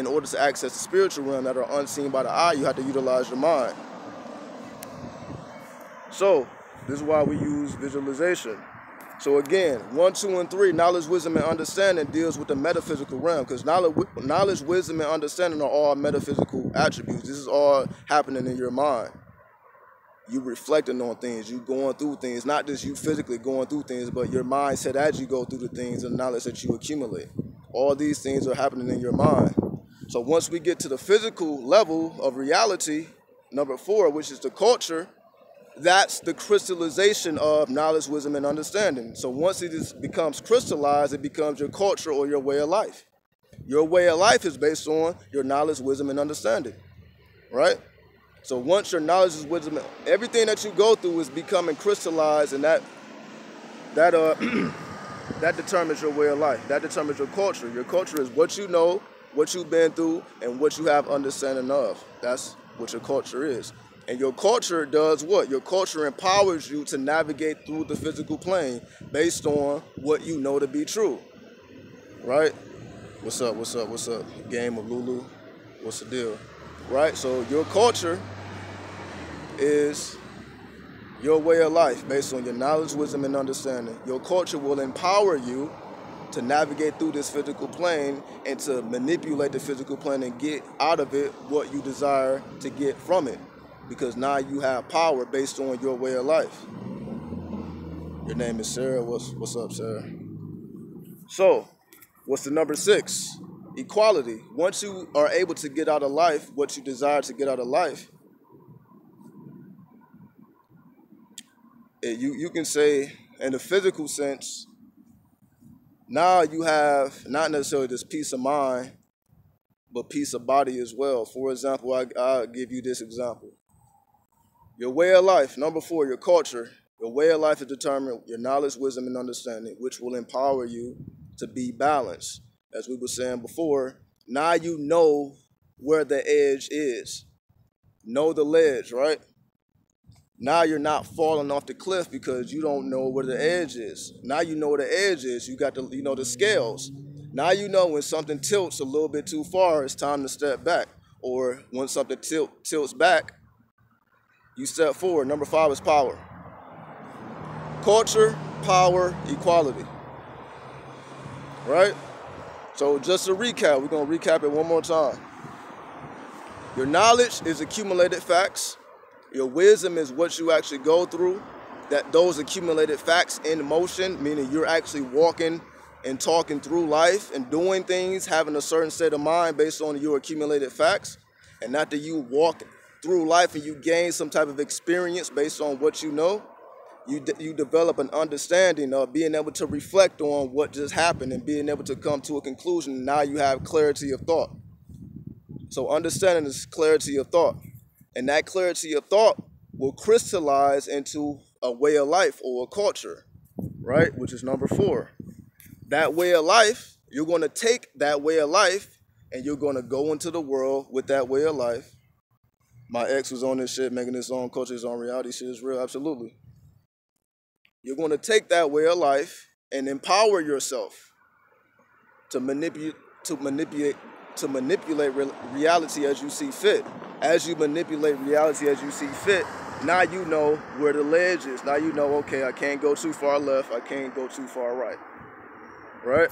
order to access the spiritual realm that are unseen by the eye, you have to utilize your mind. So this is why we use visualization. So again, 1, 2, and 3, knowledge, wisdom, and understanding deals with the metaphysical realm, because knowledge, wisdom, and understanding are all metaphysical attributes. This is all happening in your mind. You reflecting on things, you going through things, not just you physically going through things, but your mindset as you go through the things and knowledge that you accumulate. All these things are happening in your mind. So once we get to the physical level of reality, number 4, which is the culture, that's the crystallization of knowledge, wisdom, and understanding. So once it becomes crystallized, it becomes your culture or your way of life. Your way of life is based on your knowledge, wisdom, and understanding, right? So once your knowledge is wisdom, everything that you go through is becoming crystallized, and that determines your way of life. That determines your culture. Your culture is what you know, what you've been through, and what you have understanding of. That's what your culture is. And your culture does what? Your culture empowers you to navigate through the physical plane based on what you know to be true, right? What's up? Game of Lulu. What's the deal? Right? So your culture is your way of life based on your knowledge, wisdom, and understanding. Your culture will empower you to navigate through this physical plane and to manipulate the physical plane and get out of it what you desire to get from it. Because now you have power based on your way of life. Your name is Sarah. What's up, Sarah? So, what's the number 6? Equality. Once you are able to get out of life what you desire to get out of life, you can say, in the physical sense, now you have not necessarily this peace of mind but piece of body as well. For example, I'll give you this example. Your way of life, number 4, your culture. Your way of life is determined your knowledge, wisdom, and understanding, which will empower you to be balanced. As we were saying before, now you know where the edge is. Know the ledge, right? Now you're not falling off the cliff because you don't know where the edge is. Now you know where the edge is. You got the scales. Now you know when something tilts a little bit too far, it's time to step back. Or when something tilts back, you step forward. Number 5 is power. Culture, power, equality. Right? So just to recap, we're going to recap it one more time. Your knowledge is accumulated facts. Your wisdom is what you actually go through. That those accumulated facts in motion, meaning you're actually walking and talking through life and doing things, having a certain state of mind based on your accumulated facts. And after you walk through life and you gain some type of experience based on what you know, you develop an understanding of being able to reflect on what just happened and being able to come to a conclusion. Now you have clarity of thought. So understanding is clarity of thought. And that clarity of thought will crystallize into a way of life or a culture, right? Which is number 4. That way of life, you're going to take that way of life and you're going to go into the world with that way of life. My ex was on this shit, making his own culture, his own reality. Shit is real, absolutely. You're going to take that way of life and empower yourself to manipulate reality as you see fit. As you manipulate reality as you see fit, now you know where the ledge is. Now you know, okay, I can't go too far left, I can't go too far right. Right?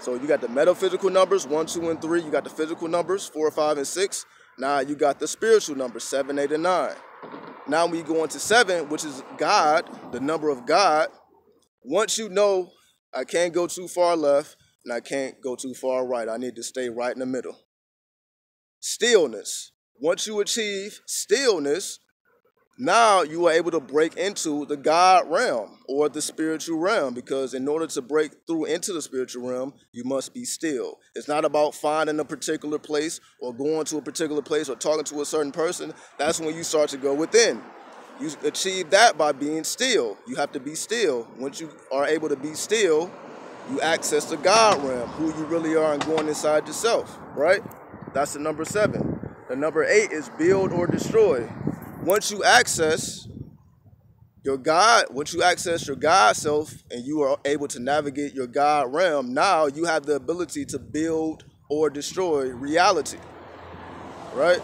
So you got the metaphysical numbers, 1, 2, and 3. You got the physical numbers, 4, 5, and 6. Now you got the spiritual numbers, 7, 8, and 9. Now when you go into 7, which is God, the number of God, once you know I can't go too far left and I can't go too far right, I need to stay right in the middle. Stillness. Once you achieve stillness, now you are able to break into the God realm or the spiritual realm, because in order to break through into the spiritual realm, you must be still. It's not about finding a particular place or going to a particular place or talking to a certain person. That's when you start to go within. You achieve that by being still. You have to be still. Once you are able to be still, you access the God realm, who you really are, and going inside yourself, right? That's the number 7. The number 8 is build or destroy. Once you access your God self and you are able to navigate your God realm, now you have the ability to build or destroy reality, right?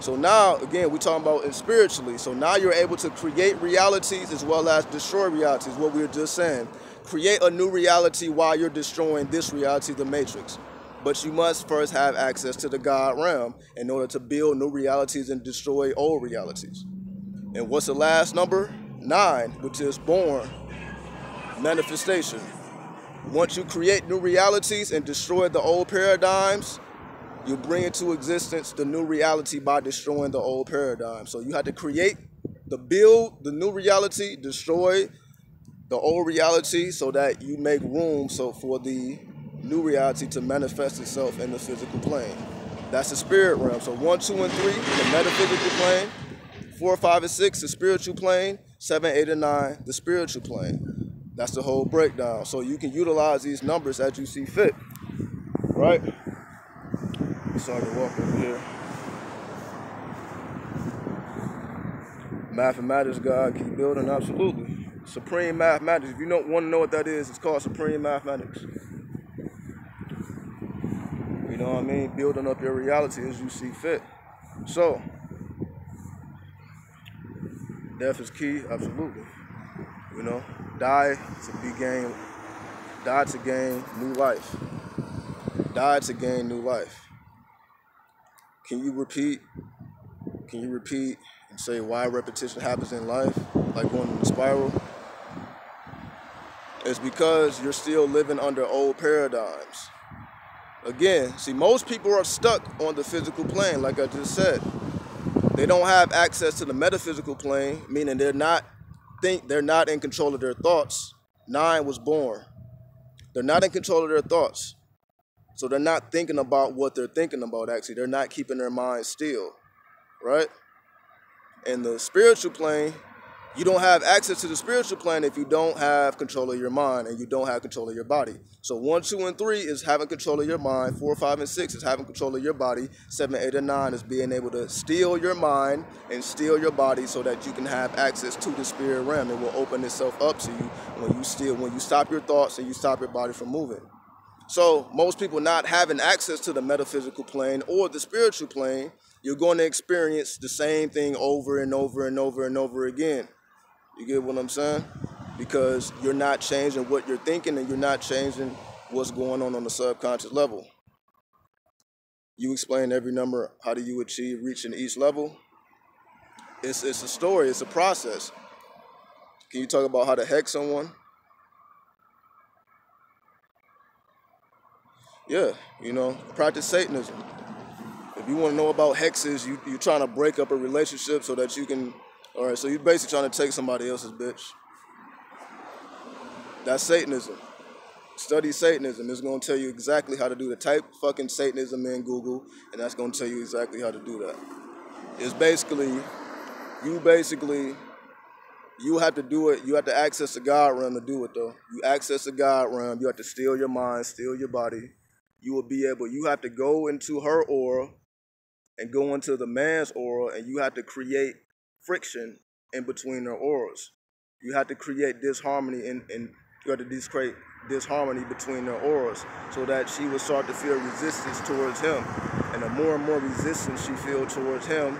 So now, again, we're talking about it spiritually. So now you're able to create realities as well as destroy realities, what we were just saying. Create a new reality while you're destroying this reality, the matrix. But you must first have access to the God realm in order to build new realities and destroy old realities. And what's the last number? 9, which is born, manifestation. Once you create new realities and destroy the old paradigms, you bring into existence the new reality by destroying the old paradigm. So you have to build the new reality, destroy the old reality so that you make room for the new reality to manifest itself in the physical plane. That's the spirit realm. So 1, 2, and 3, the metaphysical plane. 4, 5, and 6, the spiritual plane. 7, 8, and 9, the spiritual plane. That's the whole breakdown. So you can utilize these numbers as you see fit, right? Sorry to walk over here. Mathematics, God, keep building, absolutely. Supreme mathematics. If you don't want to know what that is, it's called supreme mathematics. You know what I mean? Building up your reality as you see fit. So, death is key, absolutely. You know, die to gain new life. Die to gain new life. Can you repeat and say why repetition happens in life, like going in the spiral? It's because you're still living under old paradigms. Again, see, most people are stuck on the physical plane, like I just said. They don't have access to the metaphysical plane, meaning they're not in control of their thoughts. 9 was born. They're not in control of their thoughts. So they're not thinking about what they're thinking about, actually. They're not keeping their mind still, right? In the spiritual plane, you don't have access to the spiritual plane if you don't have control of your mind and you don't have control of your body. So 1, 2, and 3 is having control of your mind. 4, 5, and 6 is having control of your body. 7, 8, and 9 is being able to steal your mind and steal your body so that you can have access to the spirit realm. It will open itself up to you when you stop your thoughts and you stop your body from moving. So most people not having access to the metaphysical plane or the spiritual plane, you're going to experience the same thing over and over and over and over again. You get what I'm saying? Because you're not changing what you're thinking and you're not changing what's going on the subconscious level. You explain every number. How do you achieve reaching each level? It's a story. It's a process. Can you talk about how to hex someone? Yeah, practice Satanism. If you want to know about hexes, you're trying to break up a relationship so that you can... All right, so you're basically trying to take somebody else's bitch. That's Satanism. Study Satanism. It's going to tell you exactly how to do it. Type fucking Satanism in Google, and that's going to tell you exactly how to do that. It's basically, you have to do it. You have to access the God realm to do it, though. You access the God realm. You have to steal your mind, steal your body. You have to go into her aura and go into the man's aura, and you have to create friction in between their auras. You have to create disharmony and you have to create disharmony between their auras so that she will start to feel resistance towards him. And the more and more resistance she feels towards him,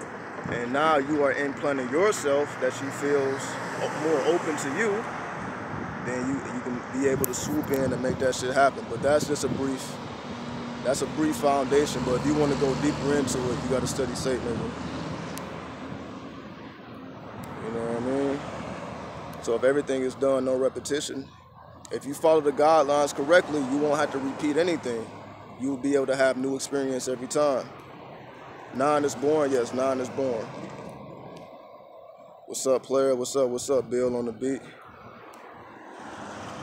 and now you are implanting yourself that she feels more open to you, then you can be able to swoop in and make that shit happen. But that's just a brief foundation. But if you want to go deeper into it, you got to study Satanism. You know what I mean? So if everything is done, no repetition, if you follow the guidelines correctly, you won't have to repeat anything. You will be able to have new experience every time. 9 is born, yes, 9 is born. What's up, player? What's up, Bill on the beat?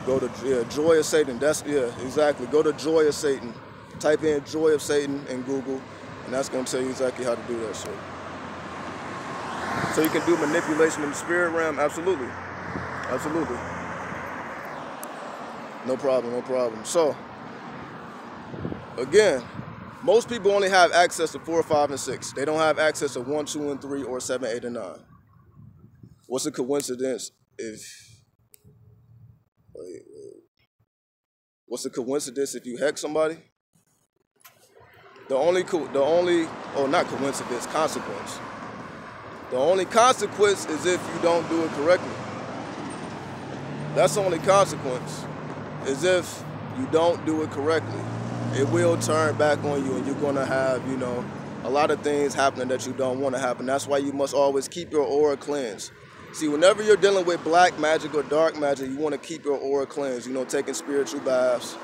Go to, Joy of Satan. Exactly. Go to Joy of Satan. Type in Joy of Satan in Google, and that's going to tell you exactly how to do that shit. So you can do manipulation in the spirit realm? Absolutely. Absolutely. No problem. So, again, most people only have access to 4, 5, and 6. They don't have access to 1, 2, and 3, or 7, 8, and 9. What's the coincidence What's the coincidence if you hex somebody? Not coincidence, consequence. The only consequence is if you don't do it correctly. That's the only consequence, is if you don't do it correctly. It will turn back on you, and you're going to have, a lot of things happening that you don't want to happen. That's why you must always keep your aura cleansed. See, whenever you're dealing with black magic or dark magic, you want to keep your aura cleansed, taking spiritual baths,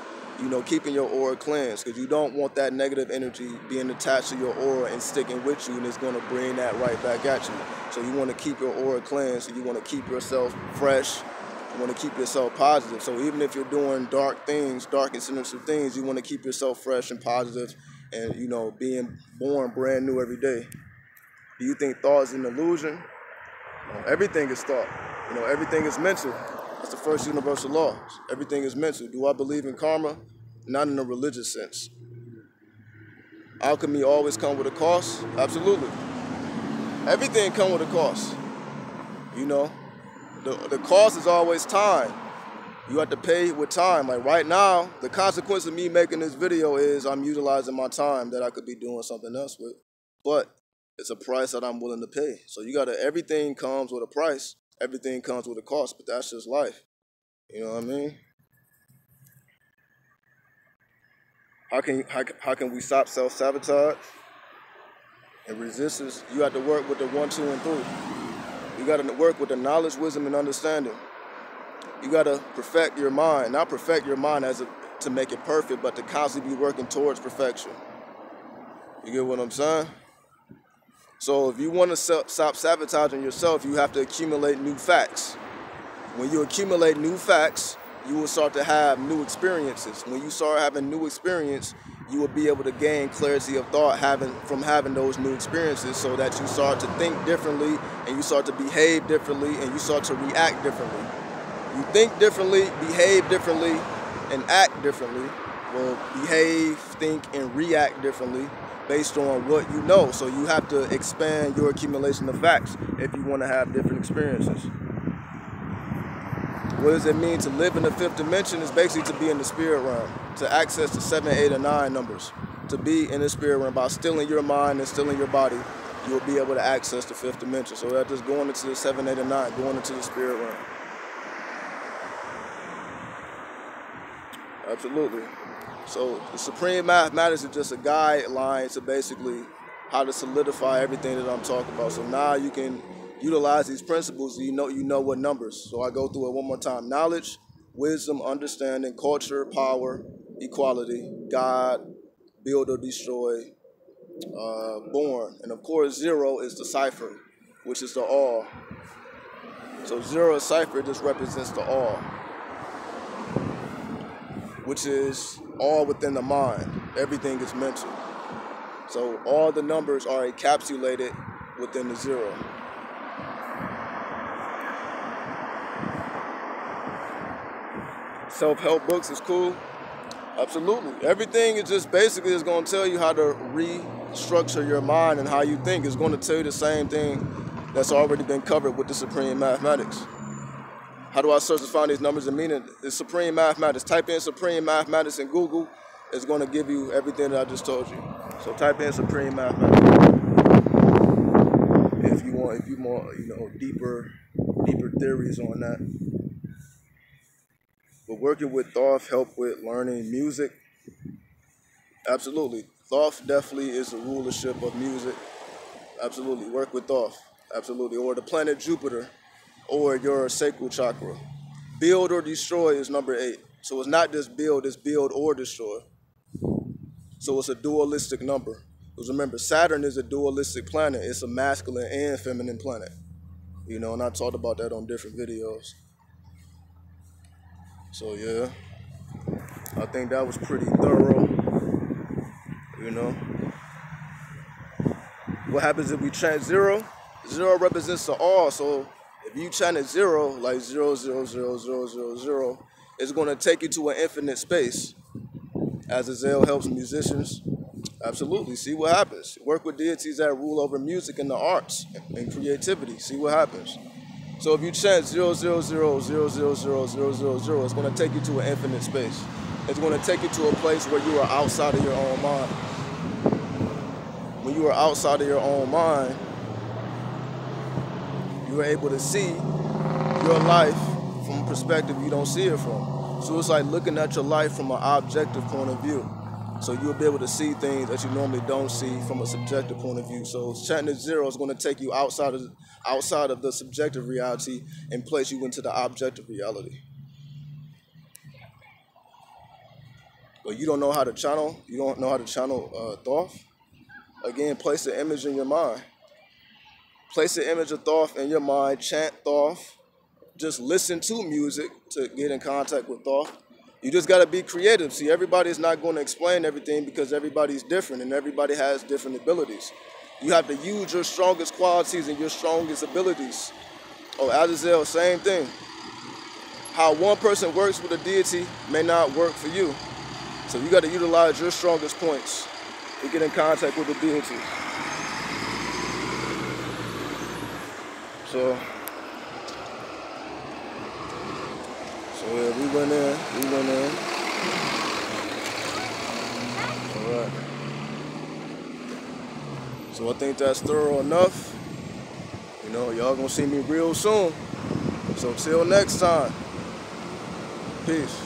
keeping your aura cleansed, because you don't want that negative energy being attached to your aura and sticking with you, and it's going to bring that right back at you. So you want to keep your aura cleansed, and you want to keep yourself fresh. You want to keep yourself positive. So even if you're doing dark things, dark and sinister things, you want to keep yourself fresh and positive and, being born brand new every day. Do you think thought is an illusion? No, everything is thought. Everything is mental. That's the first universal law. Everything is mental. Do I believe in karma? Not in a religious sense. Alchemy always comes with a cost? Absolutely. Everything comes with a cost. The cost is always time. You have to pay with time. Like right now, the consequence of me making this video is I'm utilizing my time that I could be doing something else with. But it's a price that I'm willing to pay. So everything comes with a price. Everything comes with a cost, but that's just life. You know what I mean? How can we stop self-sabotage and resistance? You have to work with the 1, 2, and 3. You got to work with the knowledge, wisdom, and understanding. You got to perfect your mind. Not perfect your mind to make it perfect, but to constantly be working towards perfection. You get what I'm saying? So if you want to stop sabotaging yourself, you have to accumulate new facts. When you accumulate new facts, you will start to have new experiences. When you start having new experience, you will be able to gain clarity of thought from having those new experiences, so that you start to think differently, and you start to behave differently, and you start to react differently. You think differently, behave differently, and act differently. Well, behave, think, and react differently based on what you know. So you have to expand your accumulation of facts if you want to have different experiences. What does it mean to live in the fifth dimension? Is basically to be in the spirit realm, to access the 7, 8, and 9 numbers. To be in the spirit realm, by stilling your mind and stilling your body, you will be able to access the fifth dimension. So that's just going into the 7, 8, and 9, going into the spirit realm. Absolutely. So the supreme mathematics is just a guideline to basically how to solidify everything that I'm talking about. So now you can utilize these principles, you know what numbers. So I go through it one more time. Knowledge, wisdom, understanding, culture, power, equality, God, build or destroy, born. And of course, 0 is the cipher, which is the all. So 0 is cipher, just represents the all, which is all within the mind. Everything is mental. So all the numbers are encapsulated within the 0. Self-help books is cool. Absolutely. Everything is just basically is going to tell you how to restructure your mind and how you think. It's going to tell you the same thing that's already been covered with the supreme mathematics. How do I search to find these numbers and meaning? It's supreme mathematics. Type in supreme mathematics in Google. It's going to give you everything that I just told you. So type in supreme mathematics if you want deeper theories on that. But working with Thoth help with learning music. Absolutely. Thoth definitely is the rulership of music. Absolutely. Work with Thoth. Absolutely. Or the planet Jupiter, or your sacral chakra. Build or destroy is number 8. So it's not just build, it's build or destroy. So it's a dualistic number. Because remember, Saturn is a dualistic planet. It's a masculine and feminine planet. And I talked about that on different videos. So yeah, I think that was pretty thorough. What happens if we chant 0? 0 represents the all. So if you chant at 0, like 0, 0, 0, 0, 0, 0, it's going to take you to an infinite space. Azazel helps musicians. Absolutely. See what happens. Work with deities that rule over music and the arts and creativity. See what happens. So if you chant 0, 0, 0, 0, 0, 0, 0, 0, 0, it's going to take you to an infinite space. It's going to take you to a place where you are outside of your own mind. When you are outside of your own mind, you are able to see your life from a perspective you don't see it from. So it's like looking at your life from an objective point of view. So you'll be able to see things that you normally don't see from a subjective point of view. So chanting at 0 is going to take you outside of the subjective reality and place you into the objective reality. But you don't know how to channel. You don't know how to channel Thoth. Again, place the image in your mind. Place the image of Thoth in your mind. Chant Thoth. Just listen to music to get in contact with Thoth. You just got to be creative. See, everybody's not going to explain everything because everybody's different and everybody has different abilities. You have to use your strongest qualities and your strongest abilities. Oh, Azazel, same thing. How one person works with a deity may not work for you. So you got to utilize your strongest points to get in contact with the deity. So yeah, we went in. All right. So I think that's thorough enough. Y'all gonna see me real soon. So till next time, peace.